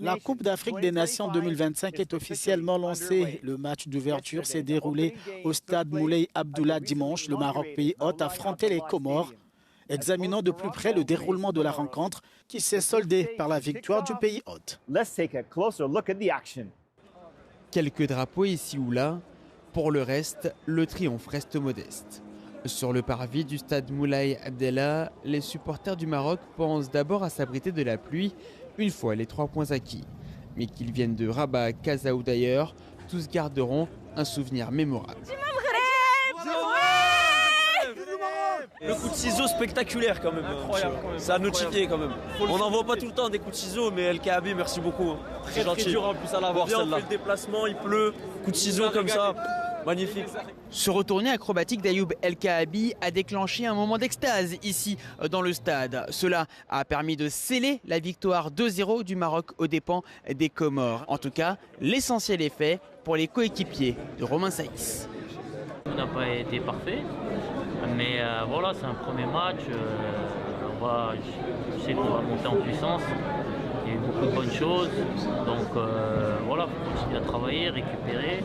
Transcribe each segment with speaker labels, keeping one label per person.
Speaker 1: La Coupe d'Afrique des Nations 2025 est officiellement lancée. Le match d'ouverture s'est déroulé au stade Moulay Abdullah dimanche. Le Maroc, pays hôte, affrontait les Comores. Examinons de plus près le déroulement de la rencontre qui s'est soldée par la victoire du pays hôte.
Speaker 2: Quelques drapeaux ici ou là. Pour le reste, le triomphe reste modeste. Sur le parvis du stade Moulay Abdellah, les supporters du Maroc pensent d'abord à s'abriter de la pluie une fois les 3 points acquis. Mais qu'ils viennent de Rabat, Casa ou d'ailleurs, tous garderont un souvenir mémorable.
Speaker 3: Le coup de ciseau spectaculaire quand même. Ça a notifié quand même. On n'en voit pas tout le temps des coups de ciseau, mais El Kaabi, merci beaucoup. Très gentil. Très dur en plus à l'avoir celle-là. On fait le déplacement, il pleut, coup de ciseau comme ça. Magnifique.
Speaker 2: Ce retourné acrobatique d'Ayoub El Kaabi a déclenché un moment d'extase ici dans le stade. Cela a permis de sceller la victoire 2-0 du Maroc aux dépens des Comores. En tout cas, l'essentiel est fait pour les coéquipiers de Romain Saïs.
Speaker 4: Tout n'a pas été parfait, mais voilà, c'est un premier match. Je sais qu'on va monter en puissance. Il y a eu beaucoup de bonnes choses. Donc voilà, il faut continuer à travailler, récupérer.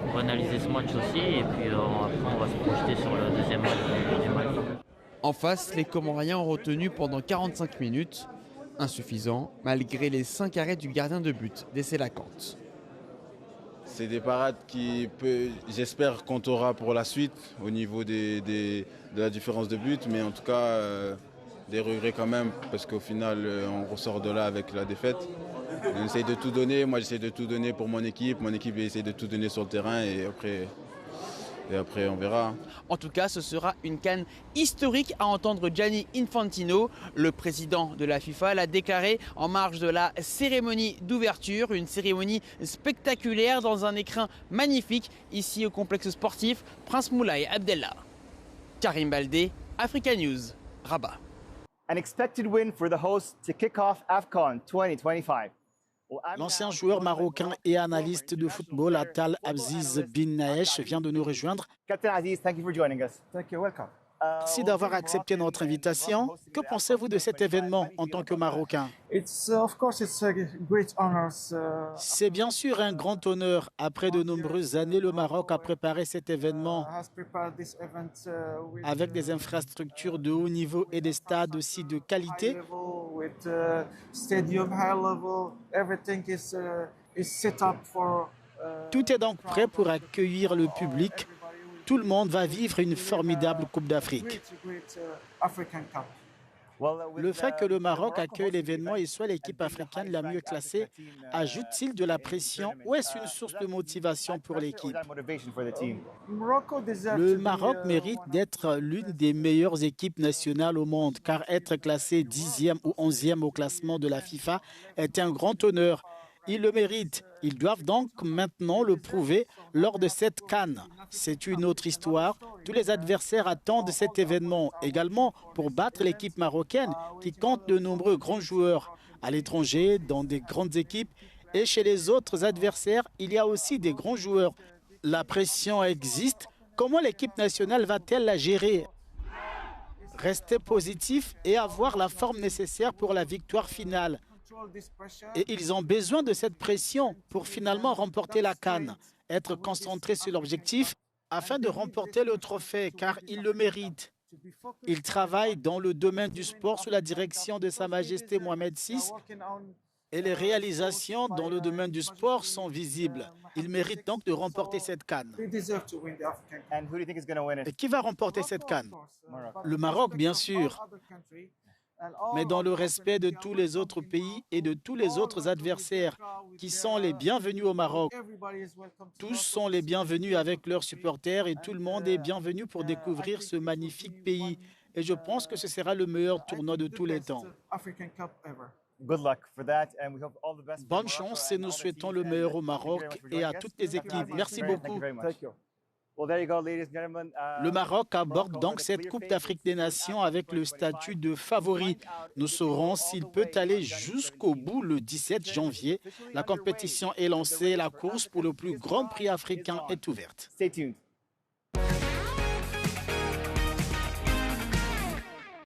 Speaker 4: On va analyser ce match aussi et puis après on va se projeter sur le deuxième match du match.
Speaker 2: En face, les Comoriens ont retenu pendant 45 minutes. Insuffisant, malgré les 5 arrêts du gardien de but, d'Essé Lacante.
Speaker 5: C'est des parades qui, j'espère, comptera pour la suite au niveau de la différence de but. Mais en tout cas, des regrets quand même parce qu'au final, on ressort de là avec la défaite. On essaye de tout donner, moi j'essaie de tout donner pour mon équipe essaie de tout donner sur le terrain et après on verra.
Speaker 2: En tout cas, ce sera une CAN historique à entendre Gianni Infantino. Le président de la FIFA l'a déclaré en marge de la cérémonie d'ouverture, une cérémonie spectaculaire dans un écrin magnifique ici au complexe sportif Prince Moulay Abdellah. Karim Baldé, Africa News, Rabat.
Speaker 6: An expected win for the hosts to kick off AFCON 2025.
Speaker 1: L'ancien joueur marocain et analyste de football Attal Abziz Bin Naesh vient de nous rejoindre.
Speaker 6: Captain Aziz, thank you for joining us. Thank you, welcome.
Speaker 1: Merci d'avoir accepté notre invitation. Que pensez-vous de cet événement en tant que Marocain? C'est bien sûr un grand honneur. Après de nombreuses années, le Maroc a préparé cet événement avec des infrastructures de haut niveau et des stades aussi de qualité. Tout est donc prêt pour accueillir le public. Tout le monde va vivre une formidable Coupe d'Afrique. Le fait que le Maroc accueille l'événement et soit l'équipe africaine la mieux classée, ajoute-t-il de la pression ou est-ce une source de motivation pour l'équipe? Le Maroc mérite d'être l'une des meilleures équipes nationales au monde, car être classé 10e ou 11e au classement de la FIFA est un grand honneur. Ils le méritent. Ils doivent donc maintenant le prouver lors de cette CAN. C'est une autre histoire. Tous les adversaires attendent cet événement également pour battre l'équipe marocaine qui compte de nombreux grands joueurs à l'étranger, dans des grandes équipes. Et chez les autres adversaires, il y a aussi des grands joueurs. La pression existe. Comment l'équipe nationale va-t-elle la gérer? Rester positif et avoir la forme nécessaire pour la victoire finale. Et ils ont besoin de cette pression pour finalement remporter la CAN, être concentrés sur l'objectif afin de remporter le trophée, car ils le méritent. Ils travaillent dans le domaine du sport sous la direction de Sa Majesté Mohamed VI et les réalisations dans le domaine du sport sont visibles. Ils méritent donc de remporter cette CAN. Et qui va remporter cette CAN? Le Maroc, bien sûr, mais dans le respect de tous les autres pays et de tous les autres adversaires qui sont les bienvenus au Maroc. Tous sont les bienvenus avec leurs supporters et tout le monde est bienvenu pour découvrir ce magnifique pays. Et je pense que ce sera le meilleur tournoi de tous les temps. Bonne chance et nous souhaitons le meilleur au Maroc et à toutes les équipes. Merci beaucoup. Le Maroc aborde donc cette Coupe d'Afrique des Nations avec le statut de favori. Nous saurons s'il peut aller jusqu'au bout le 17 janvier. La compétition est lancée, la course pour le plus grand prix africain est ouverte.
Speaker 6: Stay tuned.